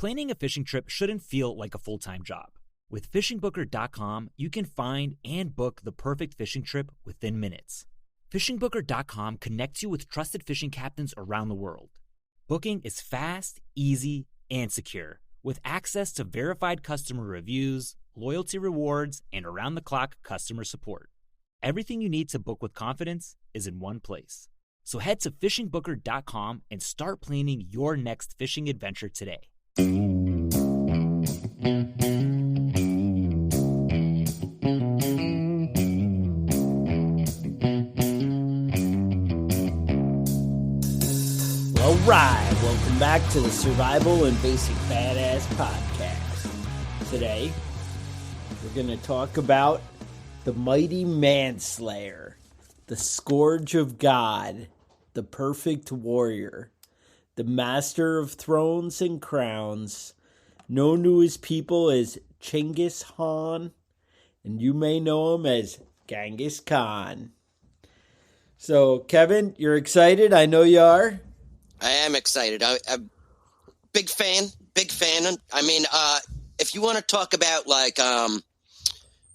Planning a fishing trip shouldn't feel like a full-time job. With fishingbooker.com, you can find and book the perfect fishing trip within minutes. Fishingbooker.com connects you with trusted fishing captains around the world. Booking is fast, easy, and secure, with access to verified customer reviews, loyalty rewards, and around-the-clock customer support. Everything you need to book with confidence is in one place. So head to fishingbooker.com and start planning your next fishing adventure today. All right, welcome back to the Survival and Basic Badass Podcast. Today, we're going to talk about the mighty manslayer, the scourge of God, the perfect warrior, the master of thrones and crowns, known to his people as Genghis Khan, and you may know him as Genghis Khan. So, Kevin, you're excited? I know you are. I am excited. I'm big fan. I mean, if you want to talk about like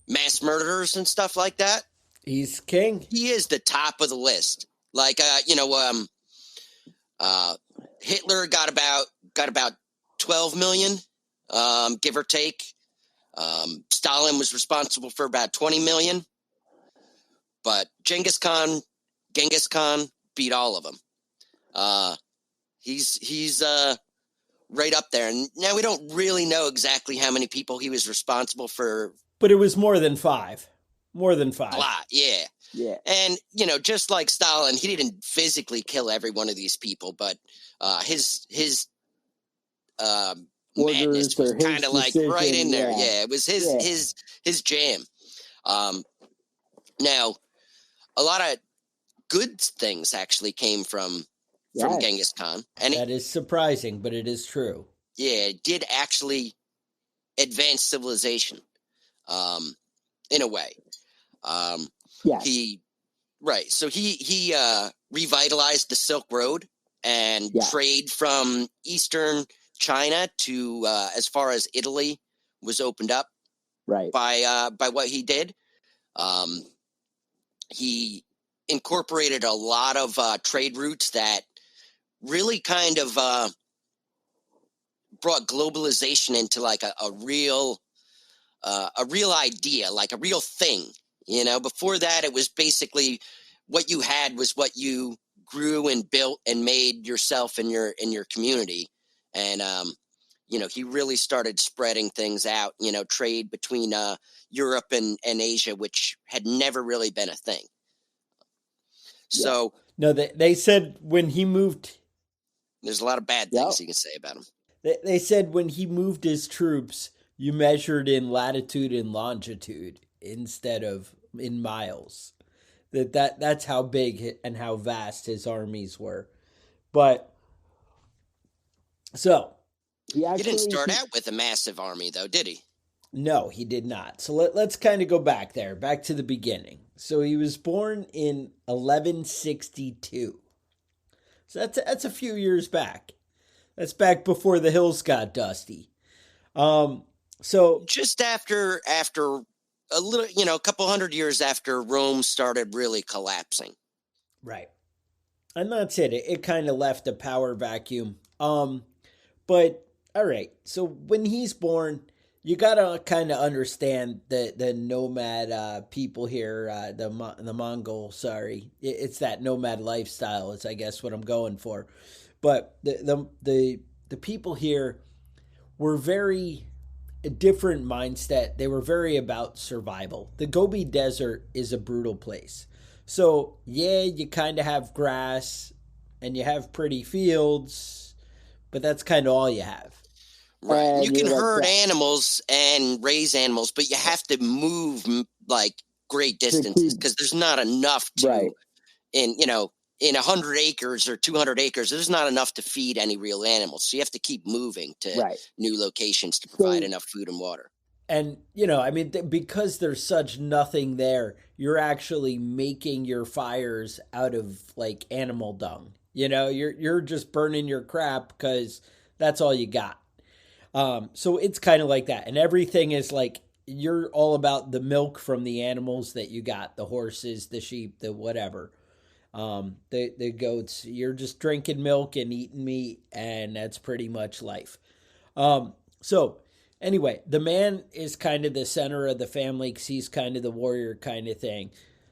mass murderers and stuff like that, He's king. he is the top of the list. Like, Hitler got about 12 million, give or take. Stalin was responsible for about 20 million, but Genghis Khan beat all of them. He's right up there. And now we don't really know exactly how many people he was responsible for. But it was more than five. More than five. A lot, yeah. Yeah. And, just like Stalin, he didn't physically kill every one of these people, but his madness was kind of like right in there. Yeah, it was his jam. Now, a lot of good things actually came from Genghis Khan. And that is surprising, but it is true. Yeah, it did actually advance civilization, in a way. He revitalized the Silk Road and trade from Eastern China to as far as Italy was opened up by what he did. He incorporated a lot of trade routes that really kind of brought globalization into like a real idea, like a real thing. Before that, it was basically what you had was what you grew and built and made yourself in your community. And, he really started spreading things out, trade between Europe and Asia, which had never really been a thing. So no, they said when he moved, there's a lot of bad things you can say about him. They said when he moved his troops, you measured in latitude and longitude instead of in miles. That's how big and how vast his armies were. But so he didn't start out with a massive army, though, did he? No, he did not. So let's kind of go back to the beginning. So he was born in 1162. So that's a few years back. That's back before the hills got dusty. So just after a little, a couple hundred years after Rome started really collapsing. Right. And that's it. It kind of left a power vacuum. But all right. So when he's born, you got to kind of understand the nomad people here, the Mongol, sorry. It's that nomad lifestyle is I guess what I'm going for. But the people here were very a different mindset. They were very about survival. The Gobi Desert is a brutal place. So, yeah, you kind of have grass and you have pretty fields, but that's kind of all you have. Right. You can herd animals and raise animals, but you have to move like great distances because there's not enough to, in 100 acres or 200 acres, there's not enough to feed any real animals. So you have to keep moving to new locations to provide enough food and water. And, because there's such nothing there, you're actually making your fires out of like animal dung. You're just burning your crap because that's all you got. So it's kind of like that. And everything is like, you're all about the milk from the animals that you got, the horses, the sheep, the whatever. The goats, you're just drinking milk and eating meat, and that's pretty much life. So anyway, the man is kind of the center of the family because he's kind of the warrior kind of thing.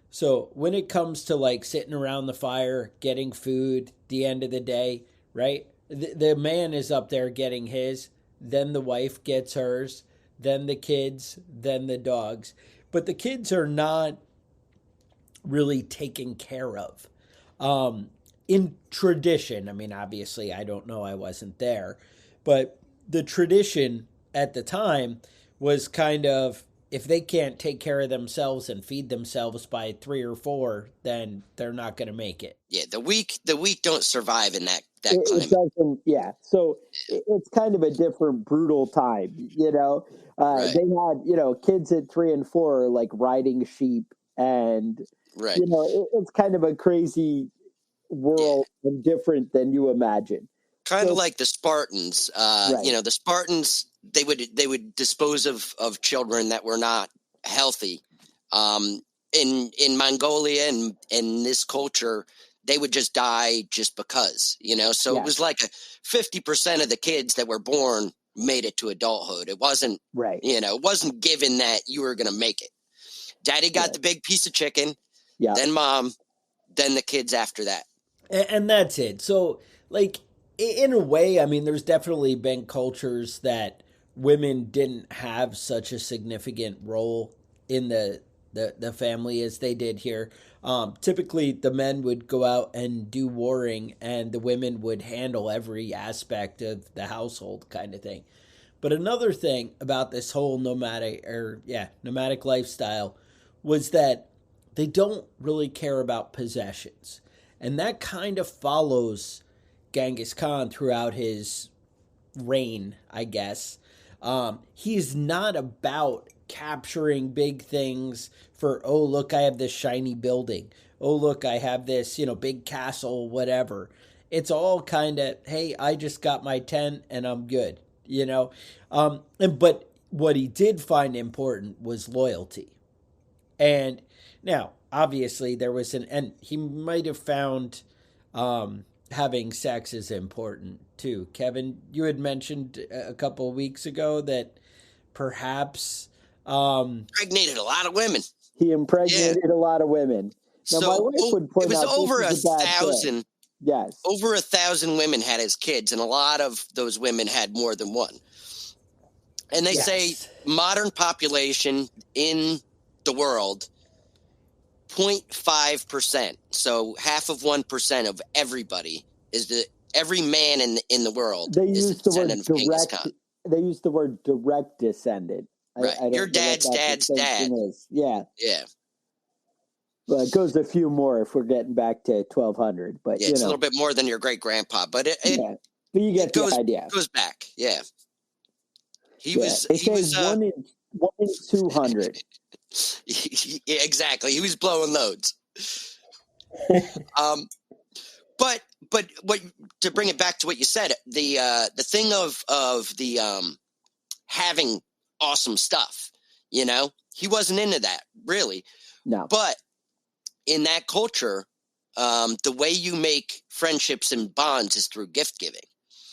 So when it comes to like sitting around the fire, getting food, the end of the day, right? The man is up there getting his, then the wife gets hers, then the kids, then the dogs. But the kids are not really taken care of. In tradition, I mean, obviously, I don't know, I wasn't there, but the tradition at the time was kind of, if they can't take care of themselves and feed themselves by 3 or 4, then they're not going to make it. Yeah, the weak don't survive in that It climate. doesn't, yeah. So it's kind of a different, brutal time, you know. Right. They had, you know, kids at 3 and 4 like riding sheep, and Right. you know, it's kind of a crazy world and different than you imagine. Kind of like the Spartans. Right. You know, the Spartans, they would dispose of children that were not healthy. In Mongolia and in this culture, they would just die just because, you know. So it was like 50% of the kids that were born made it to adulthood. It wasn't, right. You know, it wasn't given that you were going to make it. Daddy got the big piece of chicken, then mom, then the kids after that. And that's it. So, like, in a way, I mean, there's definitely been cultures that women didn't have such a significant role in the family as they did here. Typically, the men would go out and do warring, and the women would handle every aspect of the household, kind of thing. But another thing about this whole nomadic lifestyle was that they don't really care about possessions. And that kind of follows Genghis Khan throughout his reign, I guess. He's not about capturing big things for, oh, look, I have this shiny building. Oh, look, I have this, big castle, whatever. It's all kind of, hey, I just got my tent and I'm good, But what he did find important was loyalty. And now, obviously, there was and he might have found having sex is important too. Kevin, you had mentioned a couple of weeks ago that perhaps impregnated a lot of women. He impregnated a lot of women. Now, so my wife would point it was out over 1,000. Yes, over 1,000 women had his kids, and a lot of those women had more than one. And they say modern population in the world, 0.5%. So half of 1% of everybody every man in the world is a descendant of Genghis Khan. They use the word direct descendant. Right. Your dad's dad's dad. Yeah. Yeah. Well, it goes a few more if we're getting back to 1200, but it's a little bit more than your great grandpa, but but you get the idea. It goes back. Yeah. He was 1 in 200. Yeah, exactly. He was blowing loads. But what, to bring it back to what you said, the thing of the having awesome stuff, he wasn't into that really. No. But in that culture, the way you make friendships and bonds is through gift giving.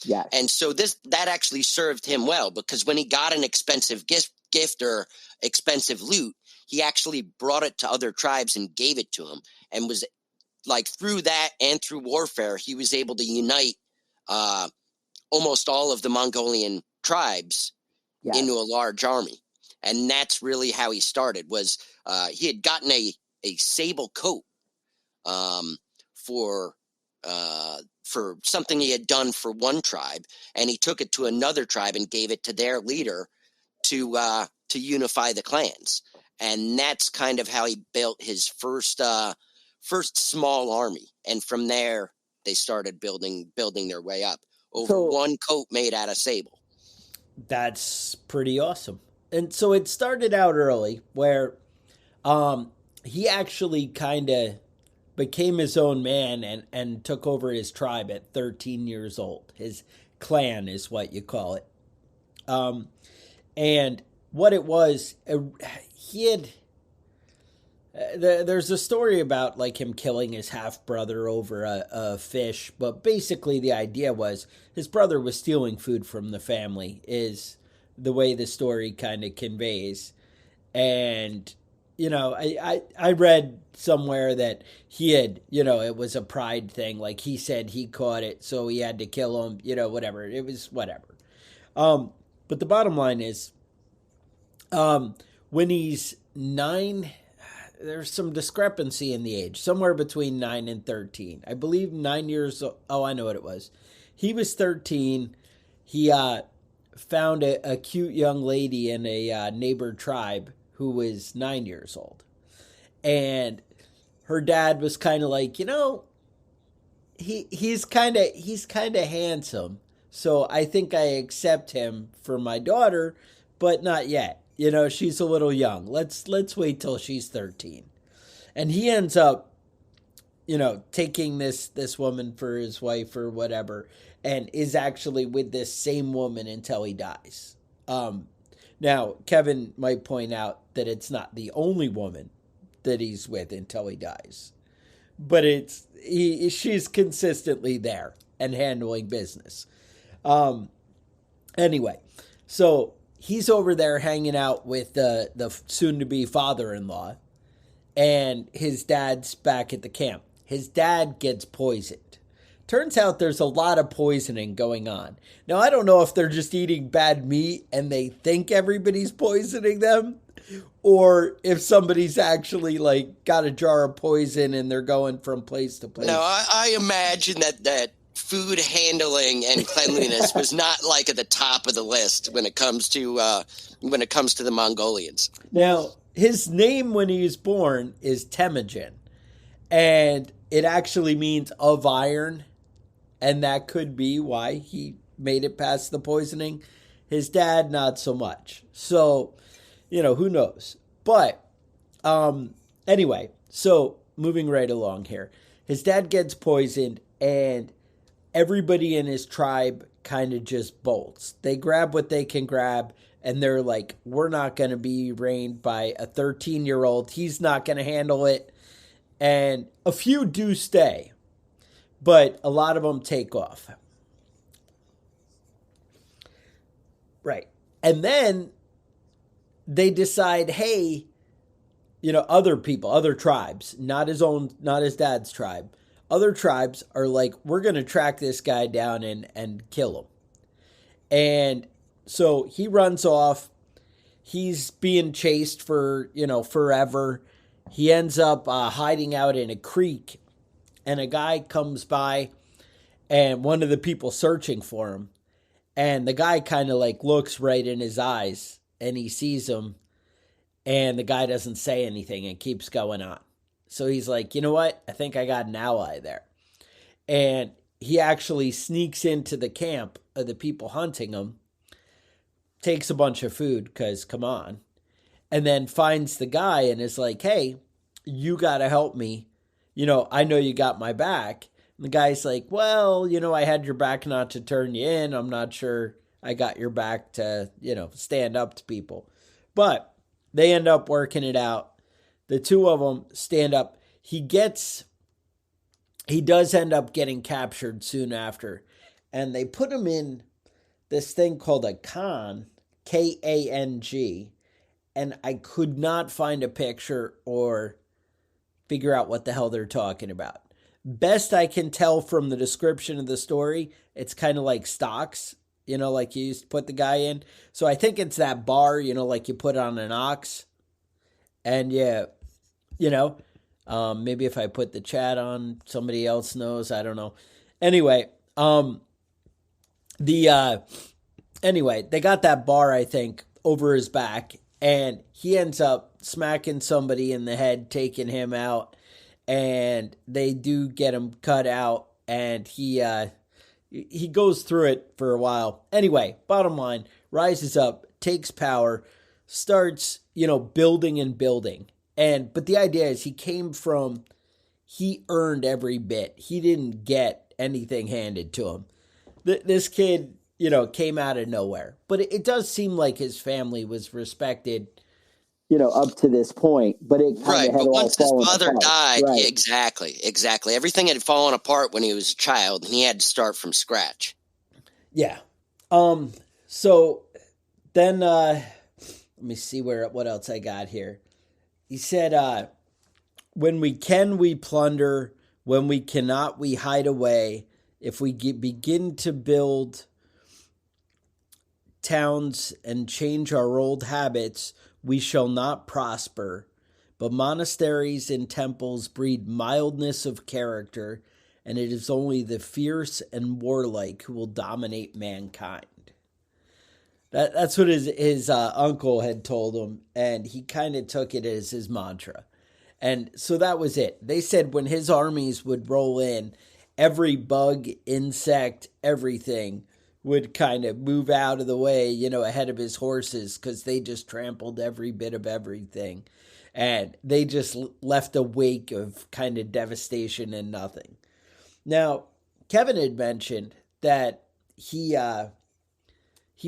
Yeah. And so that actually served him well, because when he got an expensive gift or expensive loot, he actually brought it to other tribes and gave it to them, and was like, through that and through warfare, he was able to unite almost all of the Mongolian tribes into a large army. And that's really how he started, was he had gotten a sable coat for something he had done for one tribe, and he took it to another tribe and gave it to their leader to unify the clans. And that's kind of how he built his first small army. And from there, they started building their way up over one coat made out of sable. That's pretty awesome. And so it started out early, where he actually kind of became his own man and took over his tribe at 13 years old. His clan is what you call it. And what it was, he had. There's a story about like him killing his half brother over a fish, but basically the idea was his brother was stealing food from the family, is the way the story kind of conveys. And I read somewhere that he had, it was a pride thing. Like he said he caught it, so he had to kill him, whatever. It was whatever. But the bottom line is, when he's 9, there's some discrepancy in the age, somewhere between 9 and 13. I believe 9 years. Oh, I know what it was. He was 13. He found a cute young lady in a neighbor tribe who was 9 years old. And her dad was kind of like, he's kind of handsome. So I think I accept him for my daughter, but not yet. She's a little young. Let's wait till she's 13. And he ends up, taking this woman for his wife or whatever, and is actually with this same woman until he dies. Now, Kevin might point out that it's not the only woman that he's with until he dies, but she's consistently there and handling business. Anyway, so he's over there hanging out with the soon-to-be father-in-law, and his dad's back at the camp. His dad gets poisoned. Turns out there's a lot of poisoning going on. Now, I don't know if they're just eating bad meat and they think everybody's poisoning them, or if somebody's actually, like, got a jar of poison and they're going from place to place. No, I imagine that food handling and cleanliness was not like at the top of the list when it comes to the Mongolians. Now, his name when he was born is Temujin, and it actually means of iron, and that could be why he made it past the poisoning. His dad, not so much. So, who knows? But anyway, so moving right along here. His dad gets poisoned, and everybody in his tribe kind of just bolts. They grab what they can grab, and they're like, we're not going to be reigned by a 13-year-old. He's not going to handle it. And a few do stay, but a lot of them take off. Right. And then they decide, hey, other people, other tribes, not his dad's tribe. Other tribes are like, we're going to track this guy down and kill him. And so he runs off. He's being chased for, forever. He ends up hiding out in a creek. And a guy comes by, and one of the people searching for him. And the guy kind of like looks right in his eyes, and he sees him. And the guy doesn't say anything and keeps going on. So he's like, you know what? I think I got an ally there. And he actually sneaks into the camp of the people hunting him, takes a bunch of food, because come on, and then finds the guy and is like, hey, you got to help me. I know you got my back. And the guy's like, well, I had your back not to turn you in. I'm not sure I got your back to, stand up to people. But they end up working it out. The two of them stand up. He does end up getting captured soon after. And they put him in this thing called a Kang, K-A-N-G. And I could not find a picture or figure out what the hell they're talking about. Best I can tell from the description of the story, it's kind of like stocks, like you used to put the guy in. So I think it's that bar, like you put on an ox. And yeah, maybe if I put the chat on, somebody else knows. I don't know. Anyway, they got that bar, I think, over his back, and he ends up smacking somebody in the head, taking him out, and they do get him cut out, and he goes through it for a while. Anyway, bottom line, rises up, takes power, starts, building and building. But the idea is he earned every bit. He didn't get anything handed to him. This kid, came out of nowhere. But it does seem like his family was respected, up to this point, but it kind Right, of had but all once his fallen father apart. died, Right. yeah, exactly. Everything had fallen apart when he was a child, and he had to start from scratch. Yeah. So then let me see what else I got here. He said, when we can, we plunder. When we cannot, we hide away. If we begin to build towns and change our old habits, we shall not prosper. But monasteries and temples breed mildness of character, and it is only the fierce and warlike who will dominate mankind. That's what his uncle had told him, and he kind of took it as his mantra. And so that was it. They said when his armies would roll in, every bug, insect, everything would kind of move out of the way, ahead of his horses, because they just trampled every bit of everything. And they just left a wake of kind of devastation and nothing. Now, Kevin had mentioned that he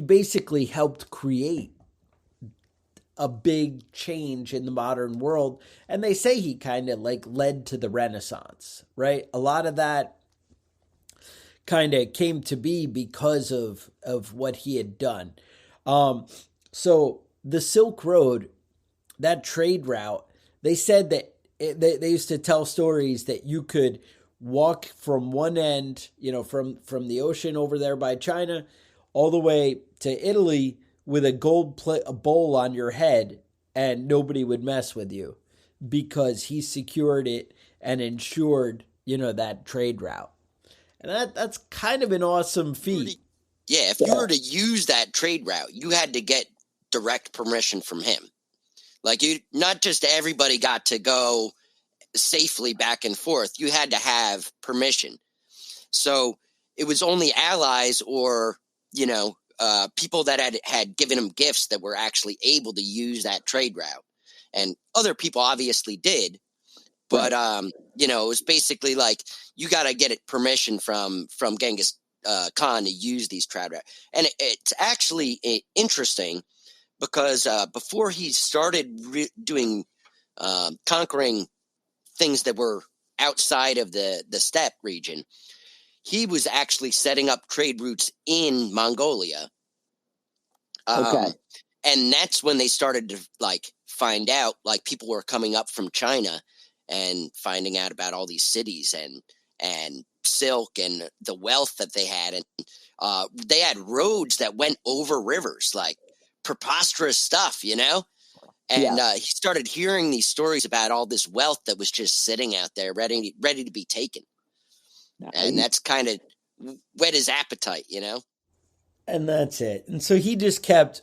basically helped create a big change in the modern world. And they say he kind of led to the Renaissance, right? A lot of that kind of came to be because of what he had done. So the Silk Road, that trade route, they said that they used to tell stories that you could walk from one end, from the ocean over there by China, all the way to Italy with a gold bowl on your head, and nobody would mess with you because he secured it and ensured, that trade route. And that's kind of an awesome feat. Yeah, if you were to use that trade route, you had to get direct permission from him. Not just everybody got to go safely back and forth. You had to have permission. So it was only allies or, people that had given him gifts that were actually able to use that trade route. And other people obviously did. But, it was basically like you got to get it permission from Genghis Khan to use these trade routes. And it's actually interesting because before he started doing conquering things that were outside of the steppe region, he was actually setting up trade routes in Mongolia. Okay. And that's when they started to find out, people were coming up from China and finding out about all these cities and silk and the wealth that they had. And they had roads that went over rivers, preposterous stuff, And he started hearing these stories about all this wealth that was just sitting out there ready to be taken. Nice. And that's kind of whet his appetite, And that's it. And so he just kept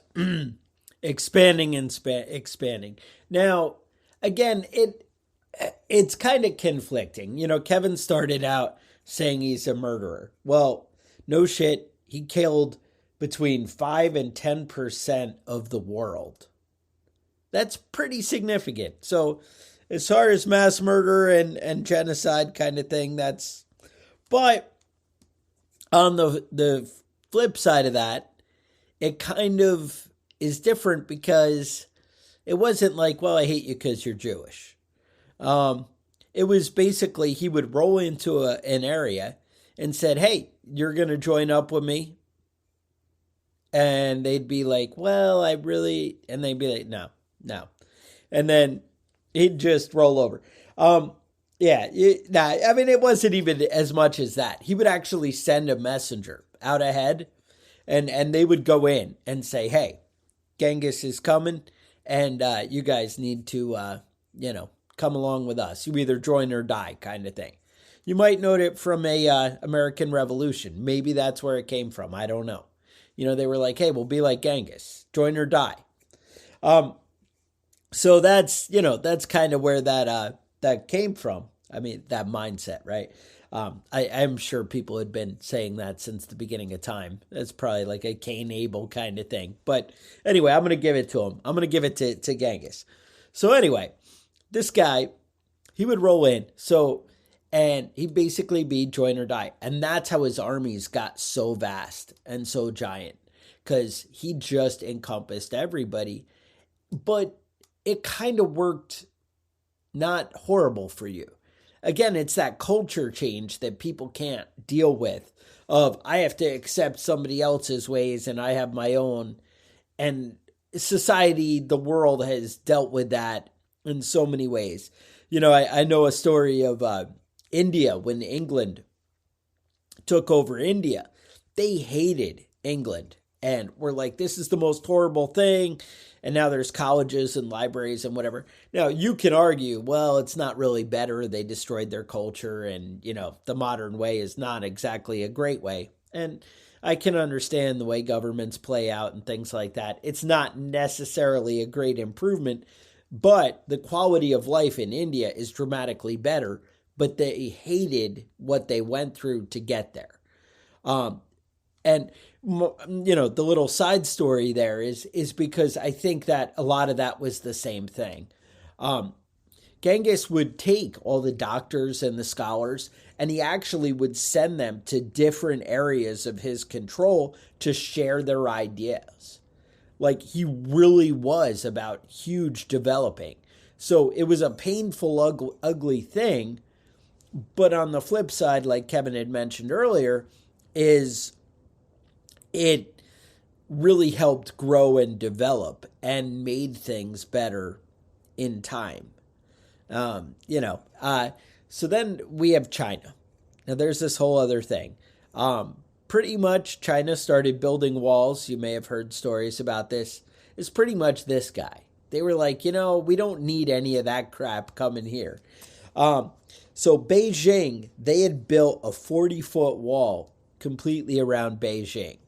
expanding and expanding. Now, again, it's kind of conflicting. Kevin started out saying he's a murderer. Well, no shit. He killed between 5 and 10% of the world. That's pretty significant. So as far as mass murder and genocide kind of thing, but on the flip side of that, it kind of is different because it wasn't like, well, I hate you because you're Jewish. It was basically he would roll into an area and said, hey, you're going to join up with me. And they'd be like, well, and they'd be like, no. And then he'd just roll over. It wasn't even as much as that. He would actually send a messenger out ahead, and they would go in and say, hey, Genghis is coming, and you guys need to, come along with us. You either join or die kind of thing. You might note it from a American Revolution. Maybe that's where it came from. I don't know. They were like, hey, we'll be like Genghis. Join or die. So that's kind of where that came from. I mean, that mindset, right? I'm sure people had been saying that since the beginning of time. That's probably like a Cain Abel kind of thing. But anyway, I'm going to give it to him. I'm going to give it to Genghis. So anyway, this guy, he would roll in. So And he'd basically be join or die. And that's how his armies got so vast and so giant, because he just encompassed everybody. But it kind of worked not horrible for you. Again, it's that culture change that people can't deal with, of I have to accept somebody else's ways and I have my own. And society, the world has dealt with that in so many ways. I know a story of India. When England took over India, they hated England and were like, this is the most horrible thing. And now there's colleges and libraries and whatever. Now, you can argue, well, it's not really better. They destroyed their culture, and, the modern way is not exactly a great way. And I can understand the way governments play out and things like that. It's not necessarily a great improvement, but the quality of life in India is dramatically better. But they hated what they went through to get there. And the little side story there is because I think that a lot of that was the same thing. Genghis would take all the doctors and the scholars, and he actually would send them to different areas of his control to share their ideas. Like, he really was about huge developing. So it was a painful, ugly thing. But on the flip side, like Kevin had mentioned earlier, is it really helped grow and develop and made things better in time. So then we have China. Now there's this whole other thing. Pretty much China started building walls. You may have heard stories about this. It's pretty much this guy. They were like, we don't need any of that crap coming here. So Beijing, they had built a 40-foot wall completely around Beijing.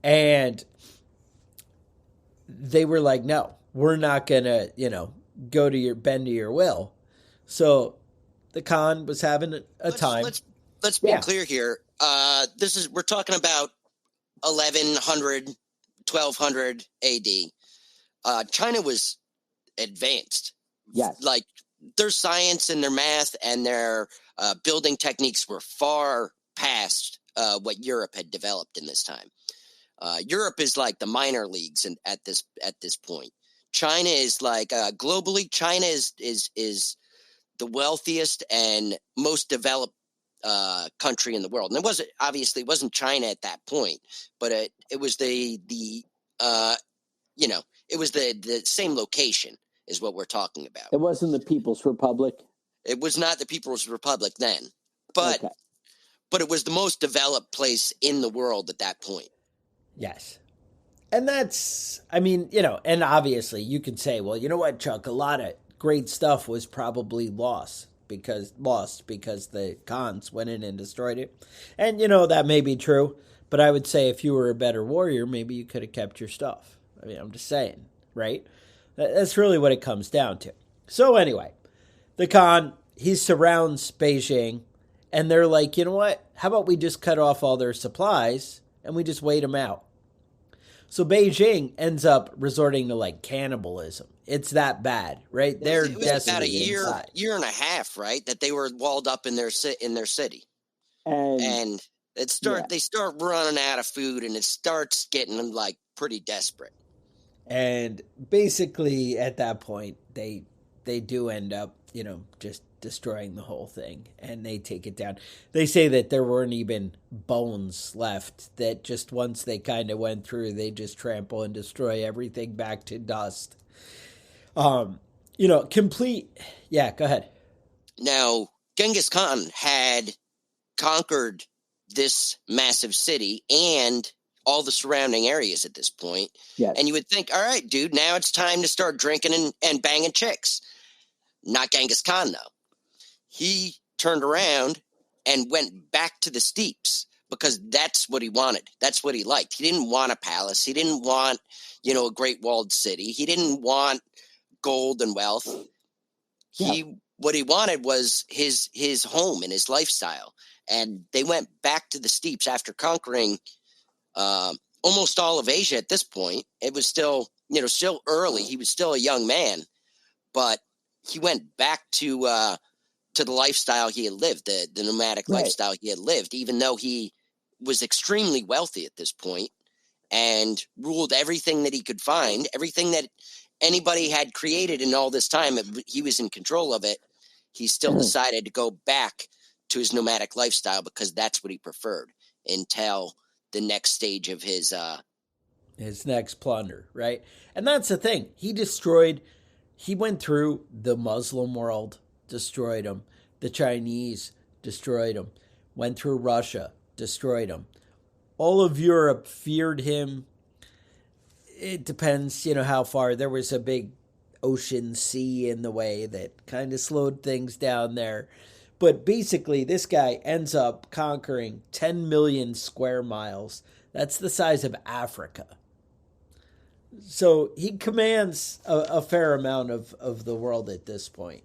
And they were like, no, we're not going to, go to bend to your will. So the Khan was having a time. Let's be clear here. We're talking about 1100, 1200 AD. China was advanced. Yes. Like, their science and their math and their building techniques were far past what Europe had developed in this time. Europe is like the minor leagues at this point. China is like globally. China is the wealthiest and most developed country in the world. And it wasn't China at that point, but it was the same location is what we're talking about. It wasn't the People's Republic. It was not the People's Republic then, but it was the most developed place in the world at that point. Yes. And that's, and obviously you could say, well, you know what, Chuck, a lot of great stuff was probably lost because the Khans went in and destroyed it. And, that may be true, but I would say if you were a better warrior, maybe you could have kept your stuff. I'm just saying, right? That's really what it comes down to. So anyway, the Khan, he surrounds Beijing, and they're like, you know what? How about we just cut off all their supplies and we just wait them out? So Beijing ends up resorting to like cannibalism. It's that bad, right? They're it was about a inside. year and a half, right? That they were walled up in their city, and they start running out of food, and it starts getting like pretty desperate. And basically, at that point, they do end up, just destroying the whole thing, and they take it down. They say that there weren't even bones left, that just once they kind of went through, they just trample and destroy everything back to dust. Complete. Yeah, go ahead. Now, Genghis Khan had conquered this massive city and all the surrounding areas at this point. Yes. And you would think, all right, dude, now it's time to start drinking and banging chicks. Not Genghis Khan, though. He turned around and went back to the steppes because that's what he wanted. That's what he liked. He didn't want a palace. He didn't want, a great walled city. He didn't want gold and wealth. What he wanted was his home and his lifestyle. And they went back to the steppes after conquering almost all of Asia at this point. It was still early. He was still a young man, but he went back to to the lifestyle he had lived, the nomadic Right. lifestyle he had lived, even though he was extremely wealthy at this point and ruled everything that he could find, everything that anybody had created in all this time. He was in control of it. He still decided to go back to his nomadic lifestyle because that's what he preferred until the next stage of his next plunder, right? And that's the thing. He went through the Muslim world, destroyed them. The Chinese destroyed him. Went through Russia, destroyed him. All of Europe feared him. It depends, how far. There was a big ocean sea in the way that kind of slowed things down there. But basically, this guy ends up conquering 10 million square miles. That's the size of Africa. So he commands a fair amount of the world at this point.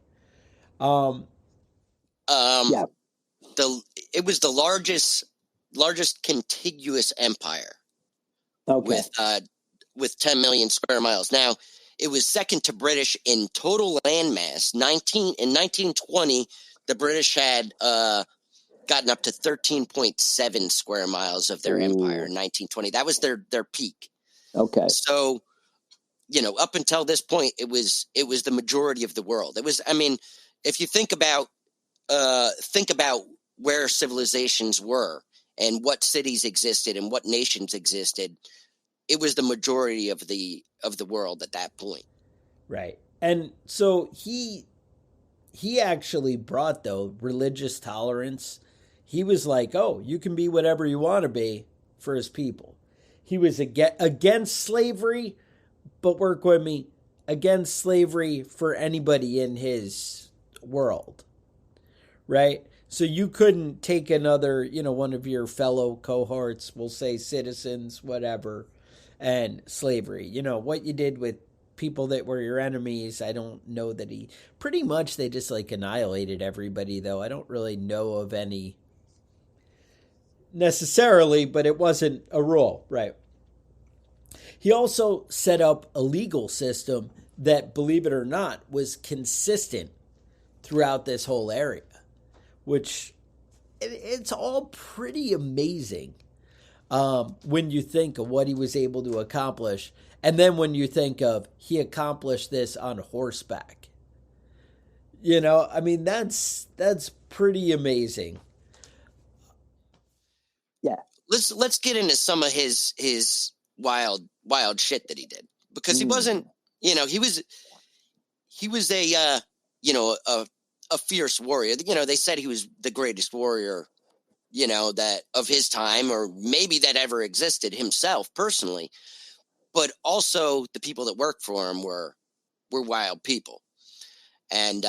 Yeah. It was the largest contiguous empire Okay. with 10 million square miles. Now, it was second to British in total landmass. In 1920, the British had gotten up to 13.7 square miles of their empire in 1920. That was their peak. Okay. So, up until this point, it was the majority of the world. It was, I mean, if you think about where civilizations were and what cities existed and what nations existed, it was the majority of the world at that point. Right. And so he actually brought, though, religious tolerance. He was like, oh, you can be whatever you want to be for his people. He was against slavery, but work with me, against slavery for anybody in his world. Right? So you couldn't take another, one of your fellow cohorts, we'll say citizens, whatever, and slavery. What you did with people that were your enemies, I don't know that pretty much they just annihilated everybody, though. I don't really know of any necessarily, but it wasn't a rule, right? He also set up a legal system that, believe it or not, was consistent throughout this whole area, which it's all pretty amazing when you think of what he was able to accomplish. And then when you think of he accomplished this on horseback, that's pretty amazing. Yeah. Let's get into some of his wild shit that he did, because he wasn't, he was a fierce warrior. They said he was the greatest warrior, that of his time, or maybe that ever existed himself personally. But also the people that worked for him were wild people. And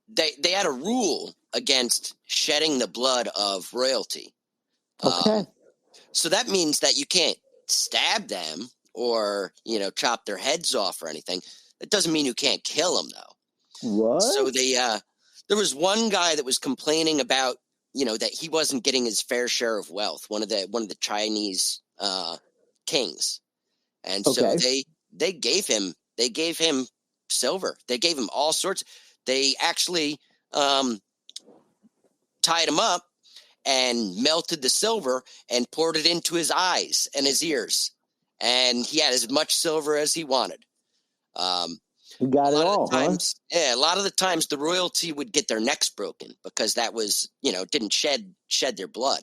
they had a rule against shedding the blood of royalty. Okay. So that means that you can't stab them or, chop their heads off or anything. That doesn't mean you can't kill them, though. What? So there was one guy that was complaining about, that he wasn't getting his fair share of wealth. One of the Chinese kings. And so they gave him silver. They gave him all sorts. They actually tied him up and melted the silver and poured it into his eyes and his ears. And he had as much silver as he wanted. He got it all, huh? Yeah, a lot of the times the royalty would get their necks broken because that was, didn't shed their blood.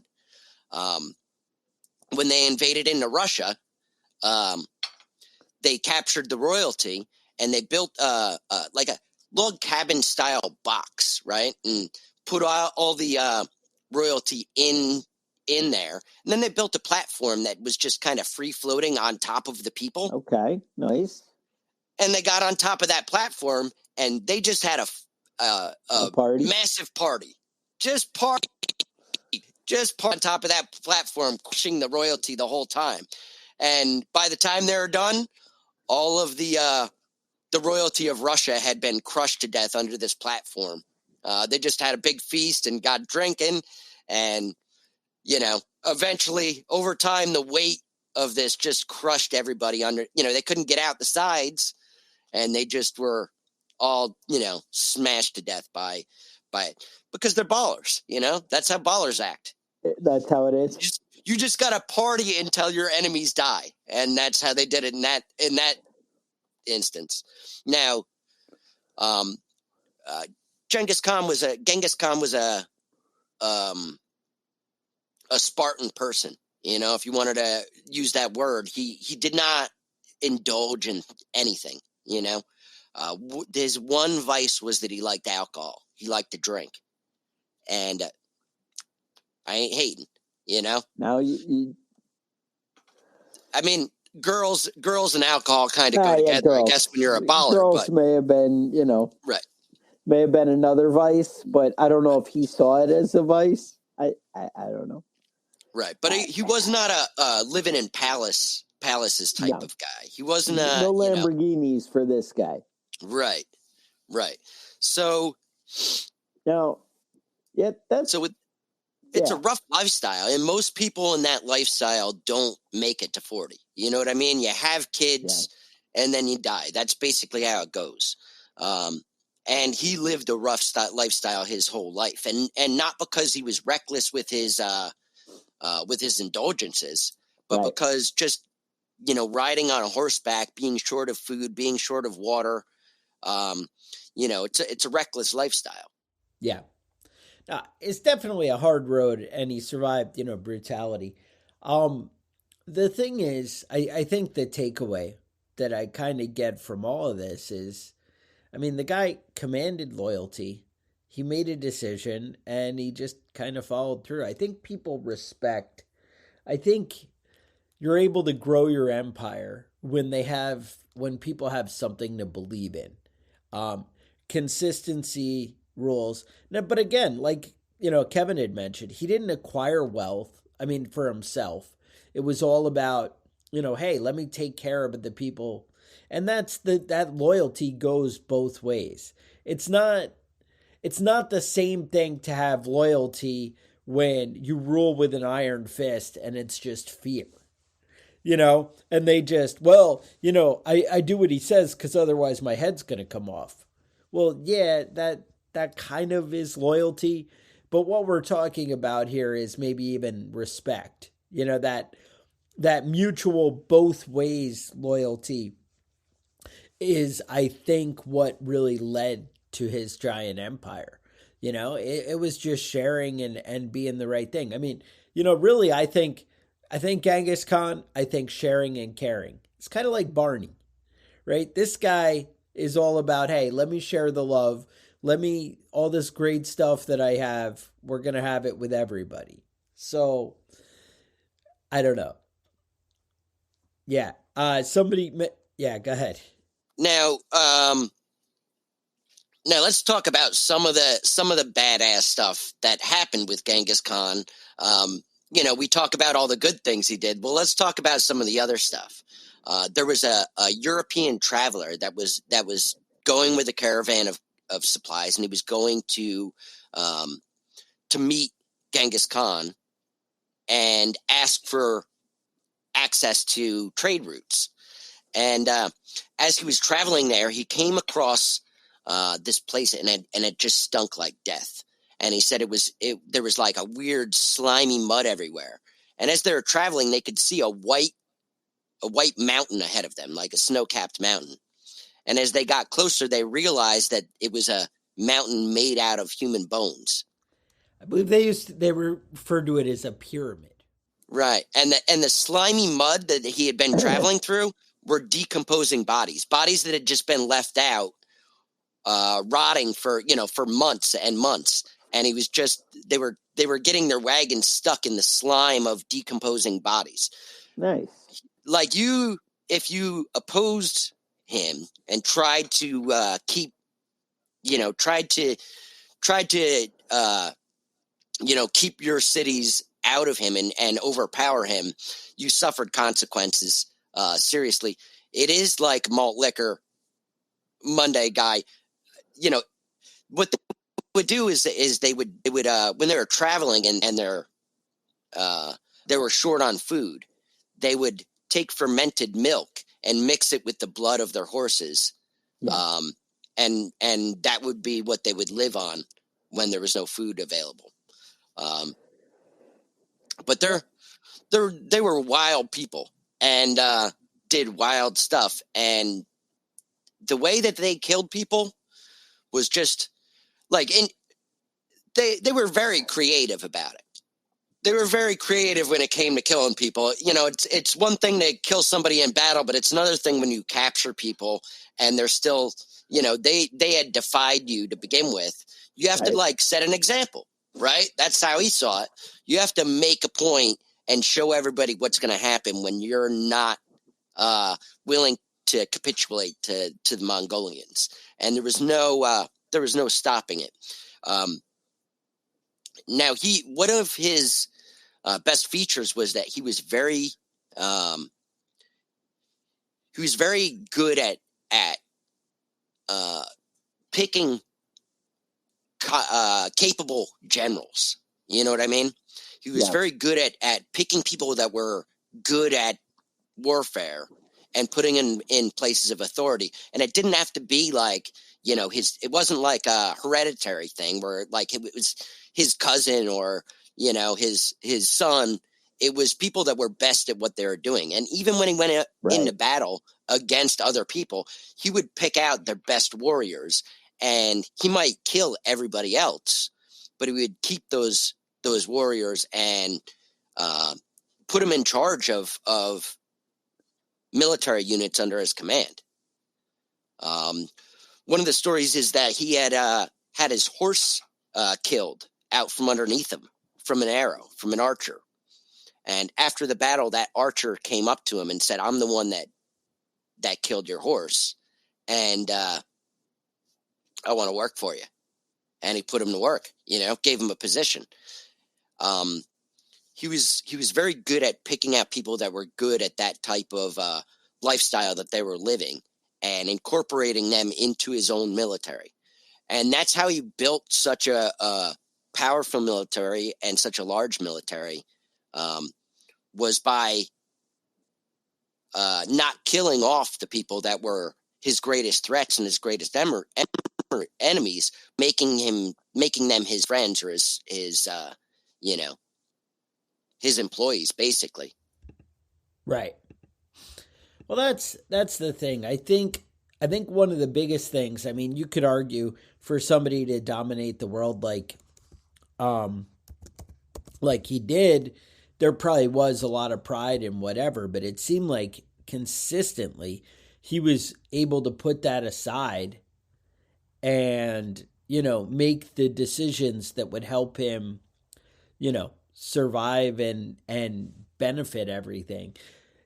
When they invaded into Russia, they captured the royalty and they built like a log cabin style box, right? And put all the royalty in there. And then they built a platform that was just kind of free floating on top of the people. Okay, nice. And they got on top of that platform and they just had a party? Massive party. Just party on top of that platform, crushing the royalty the whole time. And by the time they were done, all of the royalty of Russia had been crushed to death under this platform. They just had a big feast and got drinking. And, eventually, over time, the weight of this just crushed everybody under. They couldn't get out the sides. And they just were all smashed to death by it because they're ballers. That's how ballers act. That's how it is. You just got to party until your enemies die, and that's how they did it in that instance. Now, Genghis Khan was a Spartan person. If you wanted to use that word, he did not indulge in anything. His one vice was that he liked alcohol. He liked to drink, and I ain't hating. Now you I mean, girls and alcohol kind of go yeah, together. girls. I guess when you're a baller, girls may have been, right. may have been another vice, but I don't know if he saw it as a vice. I don't know. Right, but he was not a living in palaces type of guy. He wasn't no Lamborghinis for this guy. Right. So now, yeah, it's a rough lifestyle, and most people in that lifestyle don't make it to 40. You know what I mean? You have kids, and then you die. That's basically how it goes. And he lived a rough lifestyle his whole life, and not because he was reckless with his indulgences, but because just riding on a horseback, being short of food, being short of water, it's a reckless lifestyle. Yeah. It's definitely a hard road, and he survived, brutality. The thing is, I think the takeaway that I kind of get from all of this is, the guy commanded loyalty. He made a decision, and he just kind of followed through. I think people respect. I think you're able to grow your empire when people have something to believe in. Consistency rules. Now, but again, like, Kevin had mentioned, he didn't acquire wealth, for himself. It was all about, hey, let me take care of the people. And that loyalty goes both ways. It's not the same thing to have loyalty when you rule with an iron fist and it's just fear. And they just, I do what he says because otherwise my head's going to come off. Well, yeah, that kind of is loyalty. But what we're talking about here is maybe even respect, that mutual both ways loyalty is, I think, what really led to his giant empire. It was just sharing and being the right thing. Really, I think Genghis Khan, I think sharing and caring. It's kind of like Barney, right? This guy is all about, hey, let me share the love. All this great stuff that I have, we're going to have it with everybody. So, I don't know. Yeah. Go ahead. Now let's talk about some of the badass stuff that happened with Genghis Khan. We talk about all the good things he did. Well, let's talk about some of the other stuff. There was a European traveler that was going with a caravan of supplies, and he was going to meet Genghis Khan and ask for access to trade routes. And as he was traveling there, he came across this place, and it just stunk like death. And he said there was like a weird slimy mud everywhere. And as they were traveling, they could see a white mountain ahead of them, like a snow-capped mountain. And as they got closer, they realized that it was a mountain made out of human bones. I believe they referred to it as a pyramid. Right. And the slimy mud that he had been traveling through were decomposing bodies that had just been left out, rotting for months and months. And he was just, they were getting their wagons stuck in the slime of decomposing bodies. Nice. Like if you opposed him and tried to keep your cities out of him and overpower him, you suffered consequences seriously. It is like malt liquor Monday guy. What they would do is they would when they were traveling and they were short on food, they would take fermented milk and mix it with the blood of their horses. Yeah. and that would be what they would live on when there was no food available. But they were wild people and did wild stuff, and the way that they killed people was just like, they were very creative about it. They were very creative when it came to killing people. You know, it's one thing to kill somebody in battle, but it's another thing when you capture people and they're still, you know, they had defied you to begin with. You have to like set an example, right? That's how he saw it. You have to make a point and show everybody what's going to happen when you're not willing to capitulate to the Mongolians. And there was no stopping it. Now one of his best features was that he was very good at picking capable generals. You know what I mean? He was very good at picking people that were good at warfare and putting in places of authority. And it didn't have to be like, you know, it wasn't like a hereditary thing where like it was his cousin or, you know, his son. It was people that were best at what they were doing. And even when he went into battle against other people, he would pick out their best warriors, and he might kill everybody else, but he would keep those warriors and put them in charge of military units under his command. One of the stories is that he had his horse killed out from underneath him from an arrow, from an archer. And after the battle, that archer came up to him and said, "I'm the one that killed your horse, and I want to work for you." And he put him to work, you know, gave him a position. He was very good at picking out people that were good at that type of lifestyle that they were living and incorporating them into his own military. And that's how he built such a powerful military and such a large military, was by not killing off the people that were his greatest threats and his greatest enemies, making them his friends or his you know, his employees, basically. Right. Well, that's the thing. I think one of the biggest things, I mean, you could argue for somebody to dominate the world like he did, there probably was a lot of pride and whatever, but it seemed like consistently he was able to put that aside and, you know, make the decisions that would help him, you know, survive and benefit everything.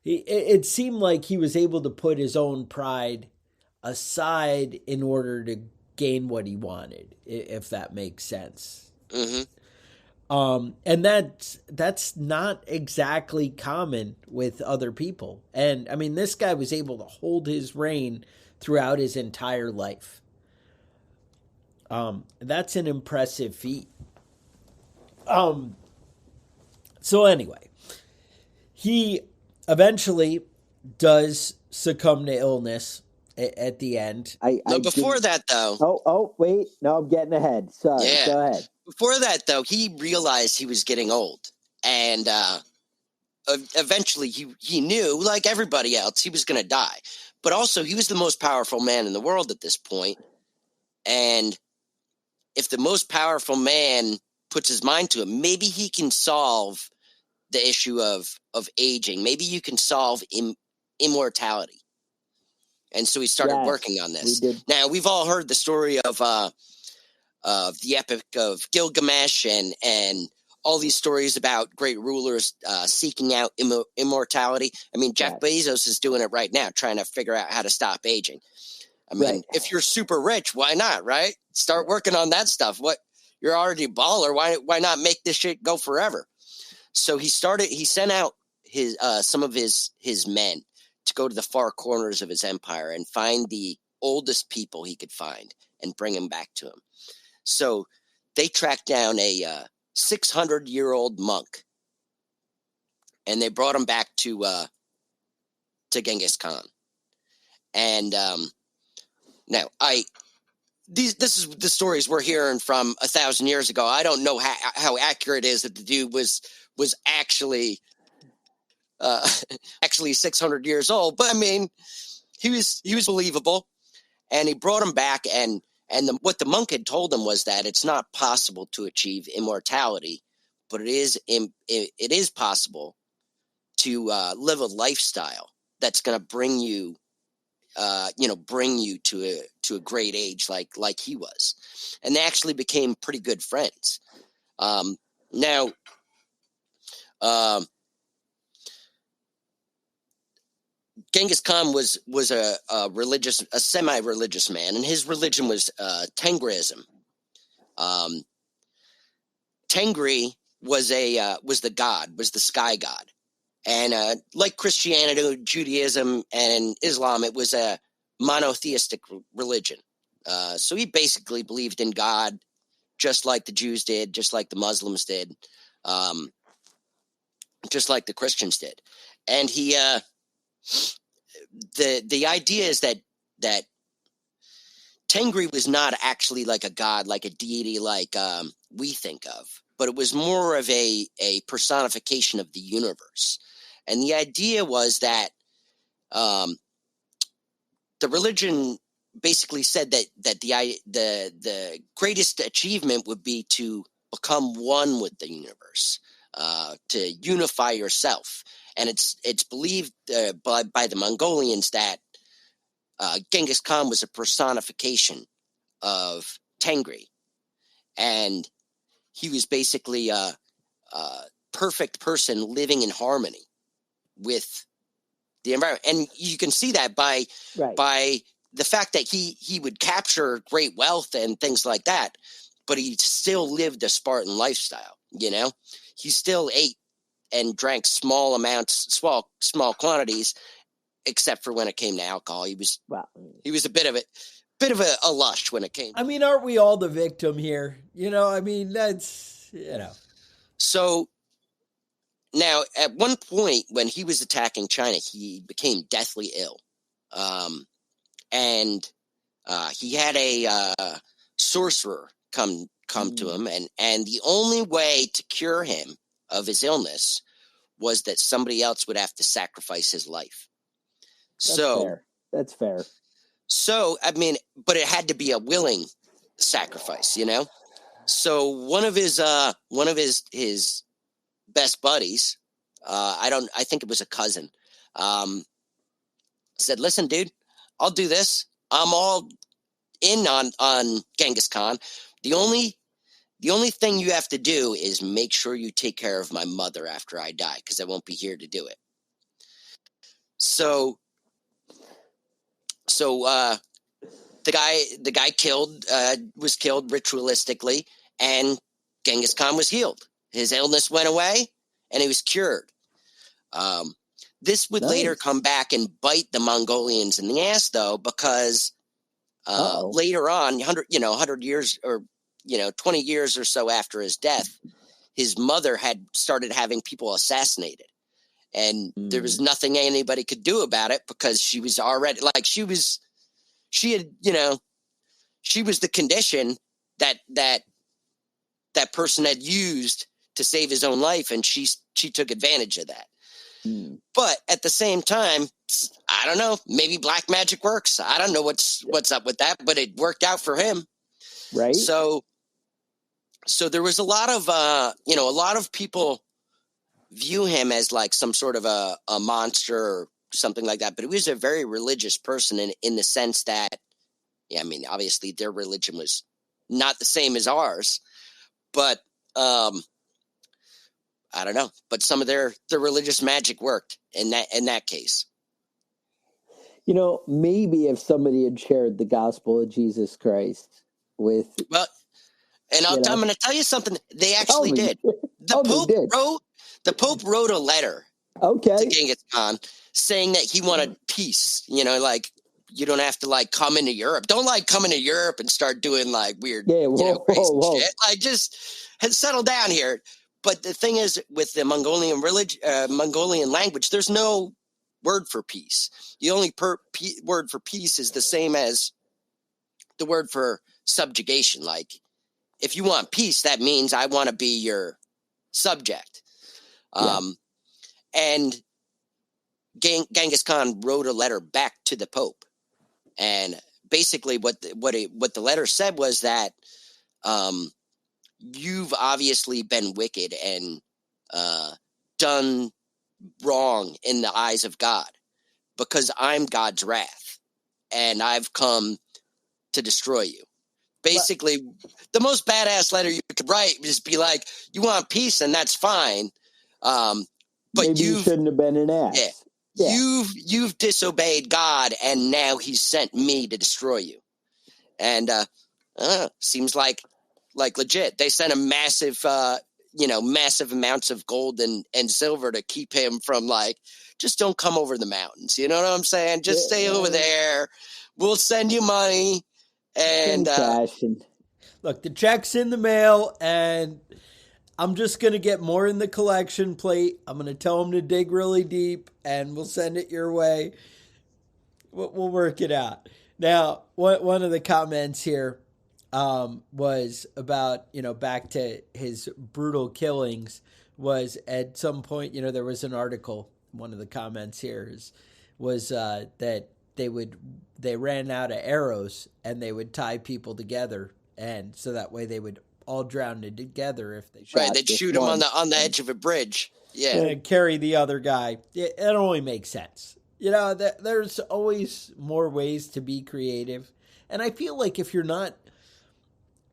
It seemed like he was able to put his own pride aside in order to gain what he wanted, if that makes sense. Mm-hmm. And that's not exactly common with other people. And I mean, this guy was able to hold his reign throughout his entire life. That's an impressive feat. So anyway, he eventually does succumb to illness at the end. Before that, though. Oh, wait. No, I'm getting ahead. Sorry. Yeah. Go ahead. Before that, though, he realized he was getting old. And eventually he knew, like everybody else, he was going to die. But also, he was the most powerful man in the world at this point. And if the most powerful man puts his mind to it, maybe he can solve the issue of aging. Maybe you can solve immortality. And so he started working on this. Now, we've all heard the story of the epic of Gilgamesh and all these stories about great rulers seeking out immortality. I mean, Jeff Bezos is doing it right now, trying to figure out how to stop aging. I mean, if you're super rich, why not, right? Start working on that stuff. You're already a baller. Why not make this shit go forever? So he sent out his some of his men to go to the far corners of his empire and find the oldest people he could find and bring them back to him. So they tracked down a 600-year-old monk, and they brought him back to Genghis Khan. And now this is the stories we're hearing from 1,000 years ago. I don't know how accurate it is that the dude was actually actually 600 years old, but I mean, he was believable, and he brought him back, and what the monk had told him was that it's not possible to achieve immortality, but it is possible to live a lifestyle that's going to bring you to a great age like he was. And they actually became pretty good friends. Now, Genghis Khan was a semi-religious man, and his religion was Tengrism. Tengri was the sky god. And like Christianity, Judaism, and Islam, it was a monotheistic religion. So he basically believed in God, just like the Jews did, just like the Muslims did, just like the Christians did. And he, the idea is that Tengri was not actually like a god, like a deity, like we think of, but it was more of a personification of the universe. And the idea was that the religion basically said that the greatest achievement would be to become one with the universe, to unify yourself. And it's believed by the Mongolians that Genghis Khan was a personification of Tengri, and he was basically a perfect person living in harmony with the environment. And you can see that by the fact that he would capture great wealth and things like that, but he still lived a Spartan lifestyle. He still ate and drank small amounts, small quantities, except for when it came to alcohol. He was a bit of a lush when it came. I mean, aren't we all the victim here? I mean, that's, So now, at one point when he was attacking China, he became deathly ill. And he had a sorcerer come to him, and the only way to cure him of his illness was that somebody else would have to sacrifice his life. That's fair. So, I mean, but it had to be a willing sacrifice, So one of his best buddies, I think it was a cousin, said, "Listen, dude, I'll do this. I'm all in on Genghis Khan. The only thing you have to do is make sure you take care of my mother after I die, because I won't be here to do it." So the guy was killed ritualistically, and Genghis Khan was healed. His illness went away, and he was cured. This would later come back and bite the Mongolians in the ass, though, because later on, 100 years or 20 years or so after his death, his mother had started having people assassinated. And there was nothing anybody could do about it, because she was already she was the condition that person had used to save his own life, and she took advantage of that. But at the same time, I don't know, maybe black magic works. I don't know what's up with that, but it worked out for him. Right. So there was a lot of people view him as like some sort of a monster or something like that, but he was a very religious person in the sense that, I mean, obviously their religion was not the same as ours, but I don't know, but some of their religious magic worked in that case. Maybe if somebody had shared the gospel of Jesus Christ with, and I'm going to tell you something. They actually did. The Pope wrote a letter to Genghis Khan saying that he wanted peace. You don't have to come into Europe. Don't come into Europe and start doing weird, crazy shit. Just settle down here. But the thing is, with the Mongolian Mongolian language, there's no word for peace. The only word for peace is the same as the word for subjugation. Like, if you want peace, that means I want to be your subject. And Genghis Khan wrote a letter back to the Pope, and basically what the letter said was that you've obviously been wicked and done wrong in the eyes of God, because I'm God's wrath, and I've come to destroy you. Basically, the most badass letter you could write is be like, you want peace, and that's fine. But maybe you shouldn't have been an ass. Yeah. You've disobeyed God, and now He's sent me to destroy you. And seems like legit. They sent a massive, massive amounts of gold and silver to keep him from, like, just don't come over the mountains. You know what I'm saying? Just stay over there. We'll send you money. And look, the check's in the mail, and I'm just going to get more in the collection plate. I'm going to tell them to dig really deep, and we'll send it your way. We'll work it out. Now, one of the comments here was about, back to his brutal killings, was at some point, there was an article, one of the comments here was that they ran out of arrows, and they would tie people together, and so that way they would all drown together if they shot. Right, they'd shoot him on the edge of a bridge. Yeah, and carry the other guy. It only makes sense. There's always more ways to be creative, and I feel like if you're not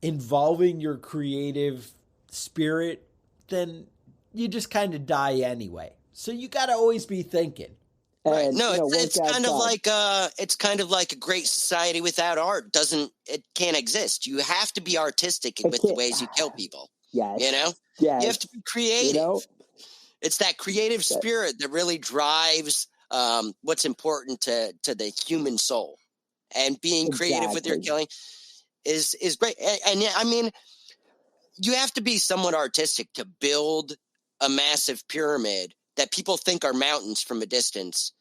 involving your creative spirit, then you just kind of die anyway. So you got to always be thinking. Right. No, it's kind of like a great society without art. It can't exist. You have to be artistic with the ways you kill people. Yes. You have to be creative. It's that creative spirit that really drives what's important to the human soul. And being creative with your killing is great. And I mean, you have to be somewhat artistic to build a massive pyramid that people think are mountains from a distance,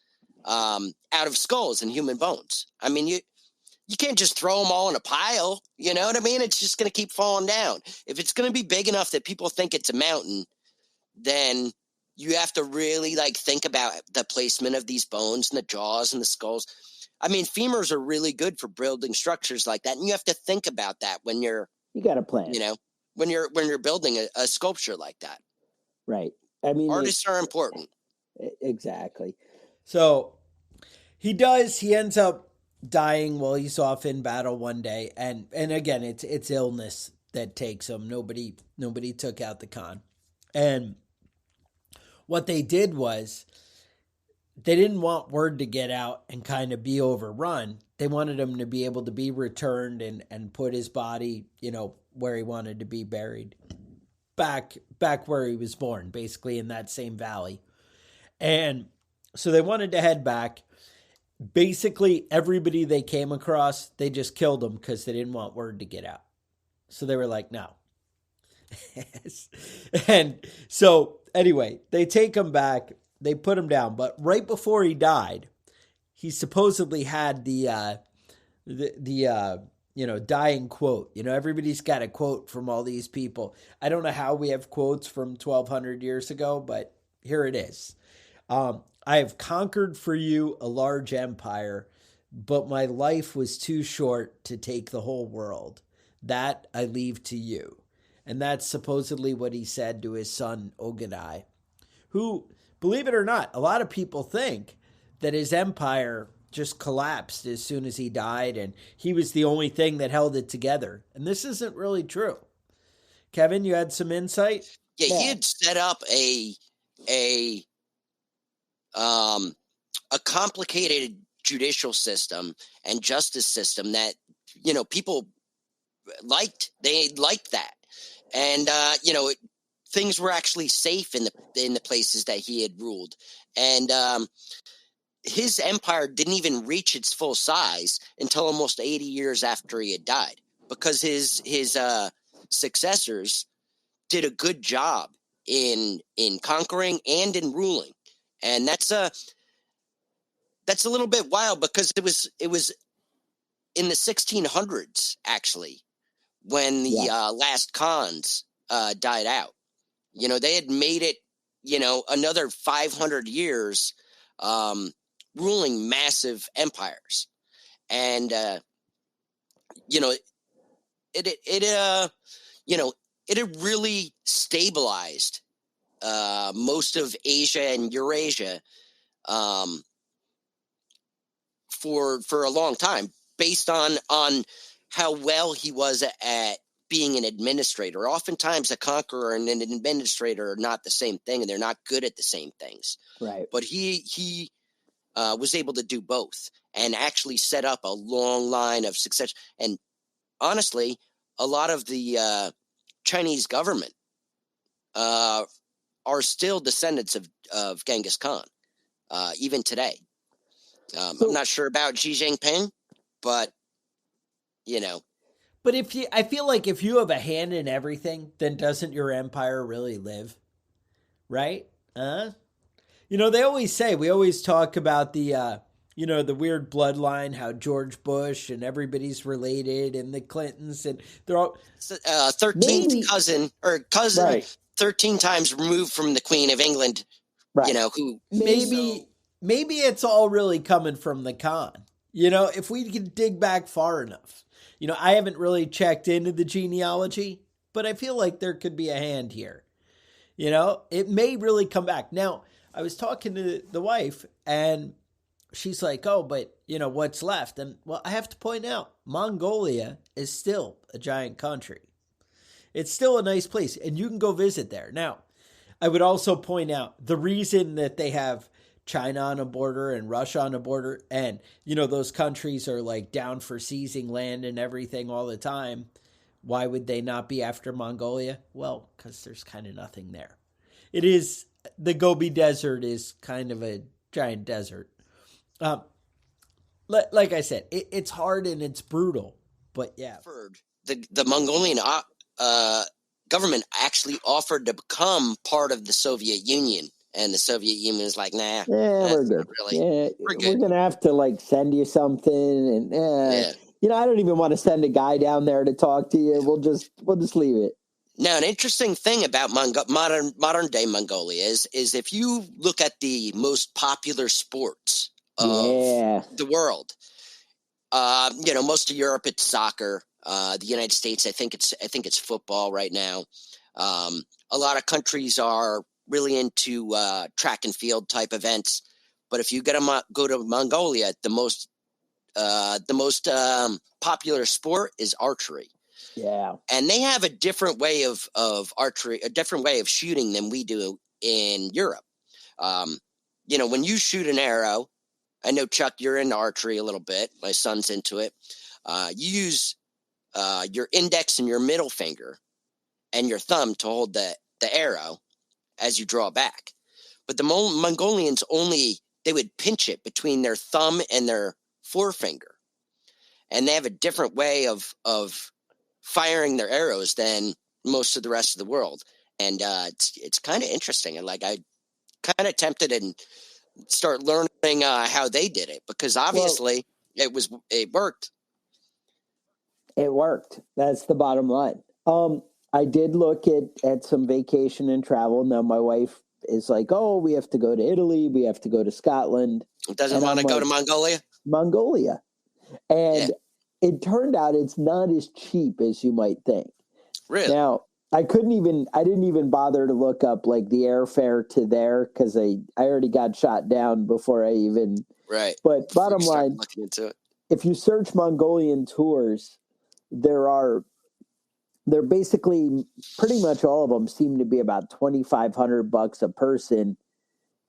out of skulls and human bones. I mean, you can't just throw them all in a pile. You know what I mean? It's just going to keep falling down. If it's going to be big enough that people think it's a mountain, then you have to really think about the placement of these bones and the jaws and the skulls. I mean, femurs are really good for building structures like that, and you have to think about that when you got a plan. When you're building a sculpture like that. Right. I mean, artists are important. Exactly. So he ends up dying while he's off in battle one day. And again, it's illness that takes him. Nobody took out the Khan. And what they did was they didn't want word to get out and kind of be overrun. They wanted him to be able to be returned and put his body, where he wanted to be buried. Back where he was born, basically in that same valley. And so they wanted to head back. Basically, everybody they came across, they just killed them because they didn't want word to get out. So they were like, no. And so anyway, they take him back. They put him down. But right before he died, he supposedly had the dying quote. Everybody's got a quote from all these people. I don't know how we have quotes from 1,200 years ago, but here it is. I have conquered for you a large empire, but my life was too short to take the whole world. That I leave to you. And that's supposedly what he said to his son, Ogadai, who, believe it or not, a lot of people think that his empire just collapsed as soon as he died, and he was the only thing that held it together. And this isn't really true. Kevin, you had some insight? Yeah, he had set up a complicated judicial system and justice system that, people liked. They liked that. And, things were actually safe in the places that he had ruled. And, his empire didn't even reach its full size until almost 80 years after he had died, because his successors did a good job in conquering and in ruling. And that's a little bit wild, because it in the 1600s, actually, when the last Khans died out. They had made it, another 500 years ruling massive empires. And, it had really stabilized most of Asia and Eurasia for a long time, based on how well he was at being an administrator. Oftentimes, a conqueror and an administrator are not the same thing, and they're not good at the same things. Right. But he was able to do both and actually set up a long line of success. And honestly, a lot of the Chinese government are still descendants of Genghis Khan, even today. I'm not sure about Xi Jinping, but But I feel like if you have a hand in everything, then doesn't your empire really live? Right? They always say, we always talk about the the weird bloodline, how George Bush and everybody's related, and the Clintons, and they're all 13th cousin, right. 13 times removed from the Queen of England. Right. Who maybe it's all really coming from the Khan. If we can dig back far enough. I haven't really checked into the genealogy, but I feel like there could be a hand here. It may really come back. Now, I was talking to the wife, and she's like, oh, but, what's left? And, well, I have to point out, Mongolia is still a giant country. It's still a nice place, and you can go visit there. Now, I would also point out the reason that they have China on a border and Russia on a border, and, those countries are like down for seizing land and everything all the time. Why would they not be after Mongolia? Well, because there's kind of nothing there. It is, the Gobi Desert is kind of a giant desert. Like I said, it's hard and it's brutal, but yeah. The Mongolian government actually offered to become part of the Soviet Union. And the Soviet Union is like, nah, we're good. Really, we're going to have to send you something. And I don't even want to send a guy down there to talk to you. We'll just leave it. Now, an interesting thing about modern day Mongolia is if you look at the most popular sports of the world, most of Europe, it's soccer. The United States, I think it's football right now. A lot of countries are really into track and field type events, but if you go to Mongolia, the most popular sport is archery. Yeah, and they have a different way of archery, a different way of shooting than we do in Europe. When you shoot an arrow, I know, Chuck, you're into archery a little bit. My son's into it. You use your index and your middle finger and your thumb to hold the arrow as you draw back. But the Mongolians they would pinch it between their thumb and their forefinger. And they have a different way of firing their arrows than most of the rest of the world. And it's kind of interesting. And I kind of tempted and start learning how they did it, because obviously it worked. It worked. That's the bottom line. I did look at some vacation and travel. Now my wife is like, oh, we have to go to Italy. We have to go to Scotland. Doesn't want to go to Mongolia? Mongolia. And it turned out it's not as cheap as you might think. Really? Now, I didn't even bother to look up the airfare to there, because I already got shot down before I even. Right. But bottom line, looking into it, if you search Mongolian tours, they're basically pretty much all of them seem to be about $2,500 a person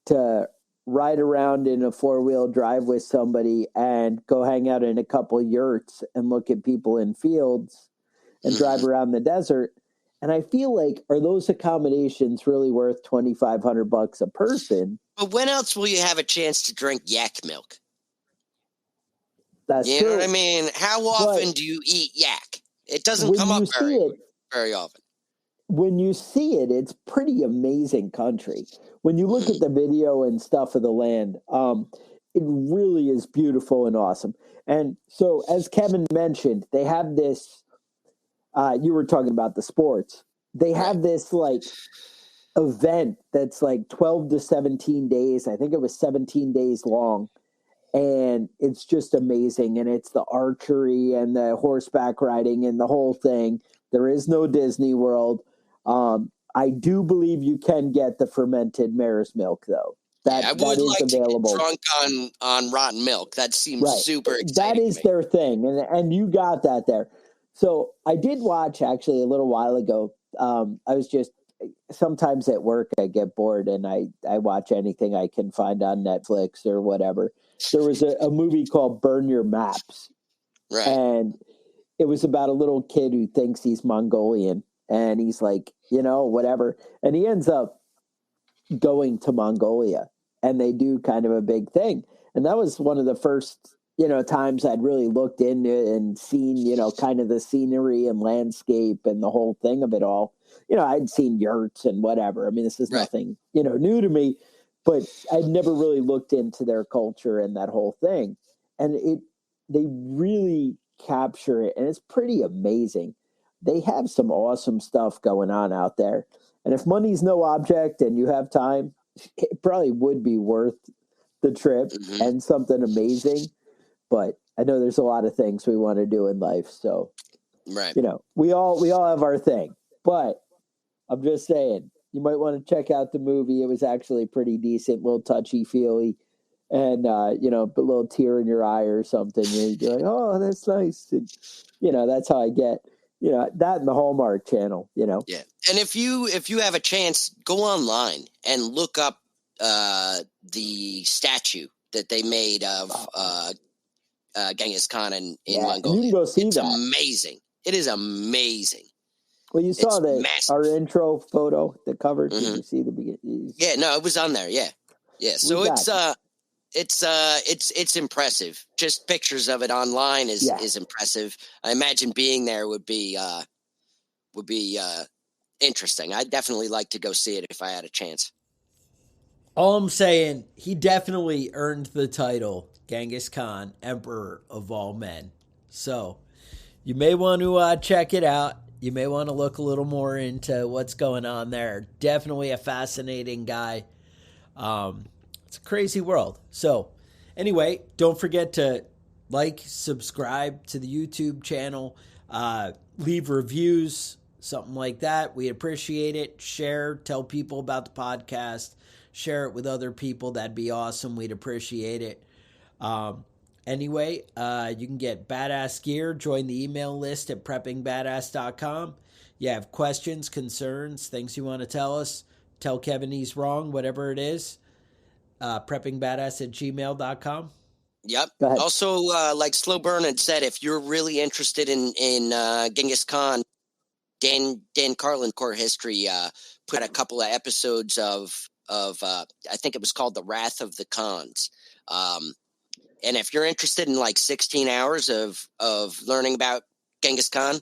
to ride around in a 4-wheel drive with somebody and go hang out in a couple yurts and look at people in fields and drive around the desert. And I feel like, are those accommodations really worth $2,500 a person? But when else will you have a chance to drink yak milk? That's true. You know what I mean? How often do you eat yak? It doesn't come up very often. When you see it, it's pretty amazing country. When you look at the video and stuff of the land, it really is beautiful and awesome. And so, as Kevin mentioned, they have this. You were talking about the sports. They have this like event that's like 12 to 17 days. I think it was 17 days long. And it's just amazing. And it's the archery and the horseback riding and the whole thing. There is no Disney World. I do believe you can get the fermented mare's milk, though. I would like available. To get drunk on rotten milk. That seems super exciting. That is their thing. And you got that there. So I did watch actually a little while ago. I was just sometimes at work I get bored and I watch anything I can find on Netflix or whatever. There was a movie called Burn Your Maps. Right. And it was about a little kid who thinks he's Mongolian and he's like, whatever. And he ends up going to Mongolia and they do kind of a big thing. And that was one of the first, times I'd really looked into and seen, kind of the scenery and landscape and the whole thing of it all. I'd seen yurts and whatever. I mean, this is nothing, new to me, but I'd never really looked into their culture and that whole thing. And they really capture it. And it's pretty amazing. They have some awesome stuff going on out there. And if money's no object and you have time, it probably would be worth the trip and something amazing. But I know there's a lot of things we want to do in life. So, we all have our thing. But I'm just saying, you might want to check out the movie. It was actually pretty decent, a little touchy-feely. And, a little tear in your eye or something. You're like, oh, that's nice. And, that's how I get, that and the Hallmark Channel, Yeah. And if you have a chance, go online and look up the statue that they made of Genghis Khan in Mongolia. You can go see it's that. Amazing. It is amazing. Well, you saw our intro photo, the cover. Did you see the beginning? Yeah, no, it was on there. Yeah. So it's impressive. Just pictures of it online is impressive. I imagine being there would be interesting. I'd definitely like to go see it if I had a chance. All I'm saying, he definitely earned the title Genghis Khan, Emperor of all men. So you may want to check it out. You may want to look a little more into what's going on there. Definitely a fascinating guy. It's a crazy world. So anyway, don't forget to subscribe to the YouTube channel, leave reviews, something like that. We appreciate it. Share, tell people about the podcast. Share it with other people. That'd be awesome. We'd appreciate it. Anyway, you can get badass gear. Join the email list at preppingbadass.com. You have questions, concerns, things you want to tell us. Tell Kevin he's wrong, whatever it is. Preppingbadass@gmail.com. Yep. Also, like Slow Burn had said, if you're really interested in Genghis Khan, Dan Carlin Core History put a couple of episodes of I think it was called The Wrath of the Khans. And if you're interested in like 16 hours of learning about Genghis Khan,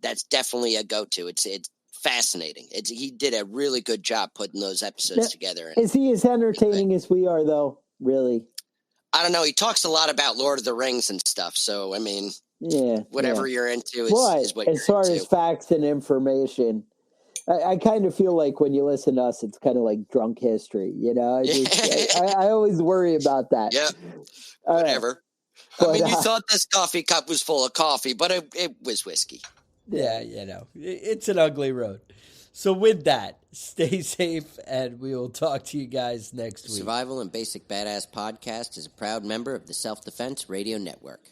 that's definitely a go-to. It's fascinating. He did a really good job putting those episodes together. Is he as entertaining as we are, though? Really? I don't know. He talks a lot about Lord of the Rings and stuff. So, I mean, whatever you're into is what you're into. As far as facts and information, I kind of feel like when you listen to us, it's kind of like drunk history, I always worry about that. Yeah, whatever. Right. I mean, you thought this coffee cup was full of coffee, but it was whiskey. Yeah, it's an ugly road. So with that, stay safe, and we will talk to you guys next week. Survival and Basic Badass Podcast is a proud member of the Self-Defense Radio Network.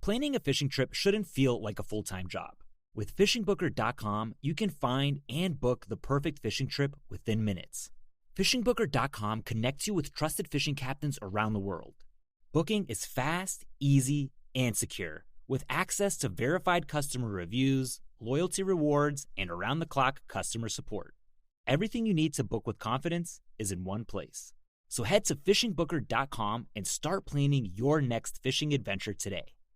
Planning a fishing trip shouldn't feel like a full-time job. With FishingBooker.com, you can find and book the perfect fishing trip within minutes. FishingBooker.com connects you with trusted fishing captains around the world. Booking is fast, easy, and secure, with access to verified customer reviews, loyalty rewards, and around-the-clock customer support. Everything you need to book with confidence is in one place. So head to FishingBooker.com and start planning your next fishing adventure today.